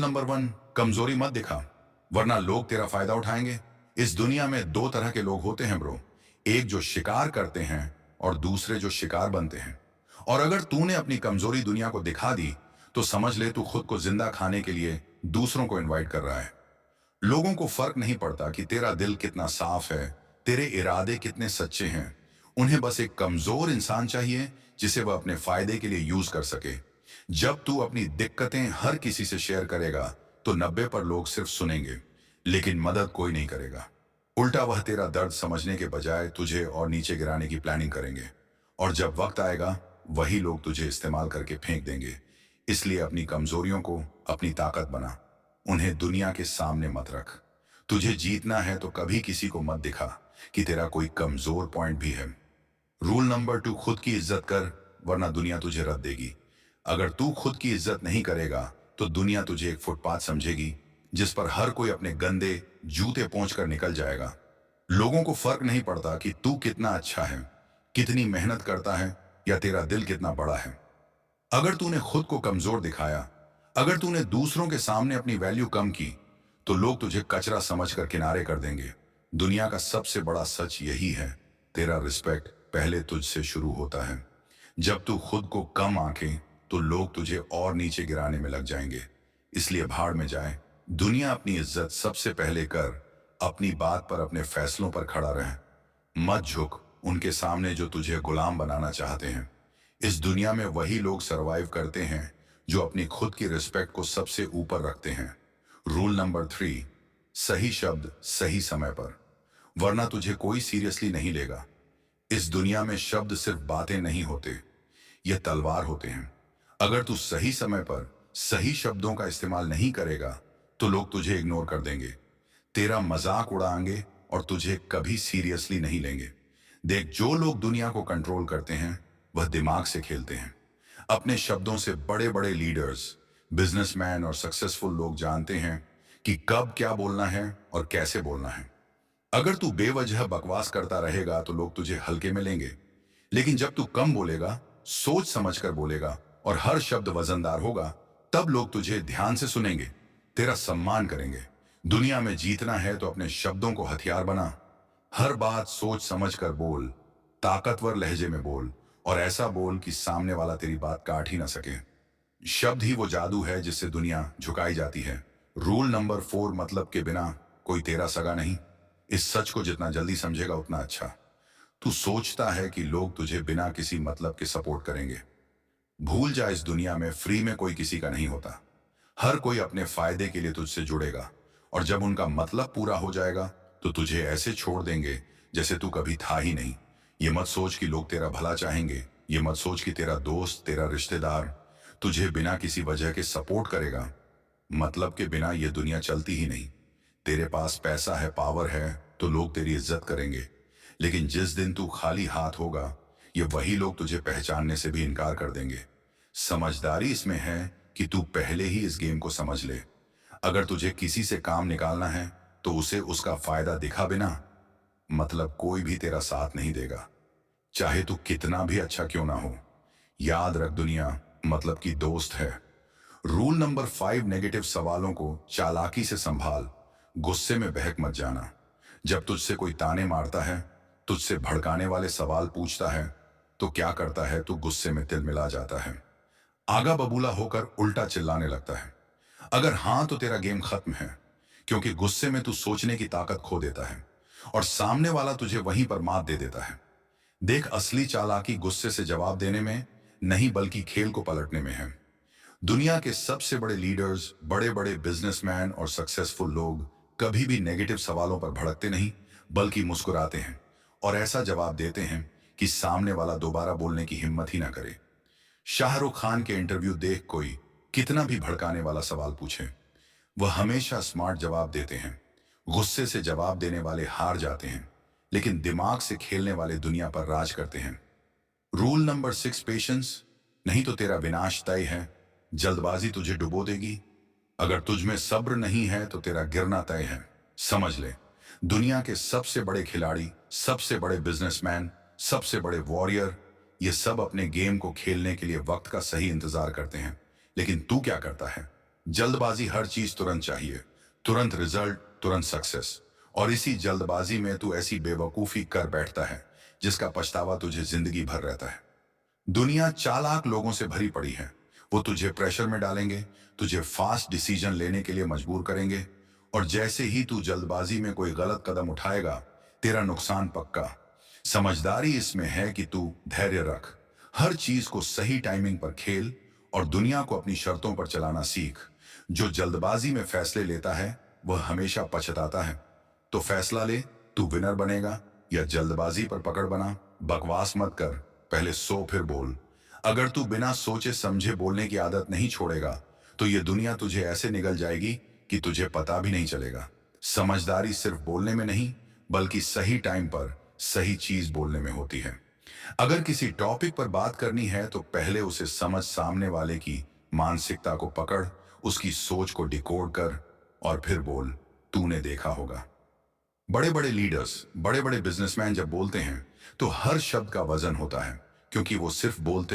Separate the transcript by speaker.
Speaker 1: Number 1, कमजोरी मत दिखा, वरना लोग तेरा फायदा उठाएंगे। इस दुनिया में दो तरह के लोग होते हैं ब्रो। एक जो शिकार करते हैं और दूसरे जो शिकार बनते हैं। और अगर तूने अपनी कमजोरी दुनिया को दिखा दी तो समझ ले तू खुद को जिंदा खाने के लिए दूसरों को इनवाइट कर रहा है। लोगों को फर्क नहीं पड़ता कि तेरा दिल कितना साफ है, तेरे इरादे कितने सच्चे हैं। उन्हें बस एक कमजोर इंसान चाहिए जिसे वह अपने फायदे के लिए यूज कर सके। जब तू अपनी दिक्कतें हर किसी से शेयर करेगा तो 90 पर लोग सिर्फ सुनेंगे, लेकिन मदद कोई नहीं करेगा। उल्टा वह तेरा दर्द समझने के बजाय तुझे और नीचे गिराने की प्लानिंग करेंगे। और जब वक्त आएगा वही लोग तुझे इस्तेमाल करके फेंक देंगे। इसलिए अपनी कमजोरियों को अपनी ताकत बना, उन्हें दुनिया के सामने मत रख। तुझे जीतना है तो कभी किसी को मत दिखा कि तेरा कोई कमजोर पॉइंट भी है। रूल नंबर 2, खुद की इज्जत कर, वरना दुनिया तुझे रद्द देगी। अगर तू खुद की इज्जत नहीं करेगा तो दुनिया तुझे एक फुटपाथ समझेगी जिस पर हर कोई अपने गंदे जूते पहुंचकर निकल जाएगा। लोगों को फर्क नहीं पड़ता कि तू कितना अच्छा है, कितनी मेहनत करता है या तेरा दिल कितना बड़ा है। अगर तूने खुद को कमजोर दिखाया, अगर तूने दूसरों के सामने अपनी वैल्यू कम की, तो लोग तुझे कचरा समझकर किनारे कर देंगे। दुनिया का सबसे बड़ा सच यही है, तेरा रिस्पेक्ट पहले तुझसे शुरू होता है। जब तू खुद को कम आंके तो लोग तुझे और नीचे गिराने में लग जाएंगे। इसलिए भाड़ में जाए, दुनिया अपनी इज्जत सबसे पहले कर, अपनी बात पर अपने फैसलों पर खड़ा रह। मत झुक उनके सामने जो तुझे गुलाम बनाना चाहते हैं। इस दुनिया में वही लोग सरवाइव करते हैं जो अपनी खुद की रिस्पेक्ट को सबसे ऊपर रखते हैं। रूल नंबर 3, सही शब्द सही समय पर, वरना तुझे कोई सीरियसली नहीं लेगा। इस दुनिया में शब्द सिर्फ बातें नहीं होते, ये तलवार होते हैं। अगर तू सही समय पर सही शब्दों का इस्तेमाल नहीं करेगा तो लोग तुझे इग्नोर कर देंगे, तेरा मजाक उड़ाएंगे और तुझे कभी सीरियसली नहीं लेंगे। देख, जो लोग दुनिया को कंट्रोल करते हैं वह दिमाग से खेलते हैं। अपने शब्दों से बड़े बड़े लीडर्स, बिजनेसमैन और सक्सेसफुल लोग जानते हैं कि कब क्या बोलना है और कैसे बोलना है। अगर तू बेवजह बकवास करता रहेगा तो लोग तुझे हल्के में लेंगे, लेकिन जब तू कम बोलेगा, सोच समझकर बोलेगा और हर शब्द वजनदार होगा, तब लोग तुझे ध्यान से सुनेंगे, तेरा सम्मान करेंगे। दुनिया में जीतना है तो अपने शब्दों को हथियार बना। हर बात सोच समझकर बोल, ताकतवर लहजे में बोल और ऐसा बोल कि सामने वाला तेरी बात काट ही ना सके। शब्द ही वो जादू है जिससे दुनिया झुकाई जाती है। रूल नंबर 4, मतलब के बिना कोई तेरा सगा नहीं। इस सच को जितना जल्दी समझेगा उतना अच्छा। तू सोचता है कि लोग तुझे बिना किसी मतलब के सपोर्ट करेंगे। भूल जा, इस दुनिया में फ्री में कोई किसी का नहीं होता। हर कोई अपने फायदे के लिए तुझसे जुड़ेगा और जब उनका मतलब पूरा हो जाएगा तो तुझे ऐसे छोड़ देंगे जैसे तू कभी था ही नहीं। ये मत सोच कि लोग तेरा भला चाहेंगे, ये मत सोच कि तेरा दोस्त, तेरा रिश्तेदार तुझे बिना किसी वजह के सपोर्ट करेगा। मतलब के बिना ये दुनिया चलती ही नहीं। तेरे पास पैसा है, पावर है तो लोग तेरी इज्जत करेंगे, लेकिन जिस दिन तू खाली हाथ होगा ये वही लोग तुझे पहचानने से भी इनकार कर देंगे। समझदारी इसमें है कि तू पहले ही इस गेम को समझ ले। अगर तुझे किसी से काम निकालना है तो उसे उसका फायदा दिखा बिना, मतलब कोई भी तेरा साथ नहीं देगा, चाहे तू कितना भी अच्छा क्यों ना हो। याद रख, दुनिया मतलब की दोस्त है। रूल नंबर 5, नेगेटिव सवालों को चालाकी से संभाल, गुस्से में बहक मत जाना। जब तुझसे कोई ताने मारता है, तुझसे भड़काने वाले सवाल पूछता है, तो क्या करता है, तू गुस्से में तिलमिला जाता है, आगा बबूला होकर उल्टा चिल्लाने लगता है। अगर हाँ तो तेरा गेम खत्म है, क्योंकि गुस्से में तू सोचने की ताकत खो देता है और सामने वाला तुझे वहीं पर मात दे देता है। देख, असली चालाकी गुस्से से जवाब देने में नहीं बल्कि खेल को पलटने में है। दुनिया के सबसे बड़े लीडर्स, बड़े बड़े बिजनेसमैन और सक्सेसफुल लोग कभी भी नेगेटिव सवालों पर भड़कते नहीं बल्कि मुस्कुराते हैं और ऐसा जवाब देते हैं कि सामने वाला दोबारा बोलने की हिम्मत ही ना करे। शाहरुख खान के इंटरव्यू देख, कोई कितना भी भड़काने वाला सवाल पूछे, वह हमेशा स्मार्ट जवाब देते हैं। गुस्से से जवाब देने वाले हार जाते हैं, लेकिन दिमाग से खेलने वाले दुनिया पर राज करते हैं। रूल नंबर 6, पेशेंस, नहीं तो तेरा विनाश तय है। जल्दबाजी तुझे डुबो देगी। अगर तुझ में सब्र नहीं है तो तेरा गिरना तय है। समझ ले, दुनिया के सबसे बड़े खिलाड़ी, सबसे बड़े बिजनेसमैन, सबसे बड़े वॉरियर, ये सब अपने गेम को खेलने के लिए वक्त का सही इंतजार करते हैं। लेकिन तू क्या करता है? जल्दबाजी हर चीज तुरंत चाहिए, तुरंत रिजल्ट, तुरंत सक्सेस। और इसी जल्दबाजी में तू ऐसी बेवकूफी कर बैठता है जिसका पछतावा तुझे जिंदगी भर रहता है। दुनिया चालाक लोगों से भरी पड़ी है। वो तुझे प्रेशर में डालेंगे, तुझे फास्ट डिसीजन लेने के लिए मजबूर करेंगे, और जैसे ही तू जल्दबाजी में कोई गलत कदम उठाएगा, तेरा नुकसान पक्का। समझदारी इसमें है कि तू धैर्य रख, हर चीज को सही टाइमिंग पर खेल, और दुनिया को अपनी शर्तों पर चलाना सीख। जो जल्दबाजी में फैसले लेता है वह हमेशा पछताता है। तो फैसला ले, तू विनर बनेगा या जल्दबाजी पर पकड़ बना। बकवास मत कर, पहले सो फिर बोल। अगर तू बिना सोचे समझे बोलने की आदत नहीं छोड़ेगा तो ये दुनिया तुझे ऐसे निगल जाएगी कि तुझे पता भी नहीं चलेगा। समझदारी सिर्फ बोलने में नहीं, बल्कि सही टाइम पर सही चीज बोलने में होती है। अगर किसी टॉपिक पर बात करनी है तो पहले उसे समझ, सामने वाले की मानसिकता को पकड़, उसकी सोच को डिकोड कर, और फिर बोल। तूने देखा होगा, बड़े बड़े लीडर्स, बड़े बड़े बिजनेसमैन जब बोलते हैं तो हर शब्द का वजन होता है, क्योंकि वो सिर्फ बोलते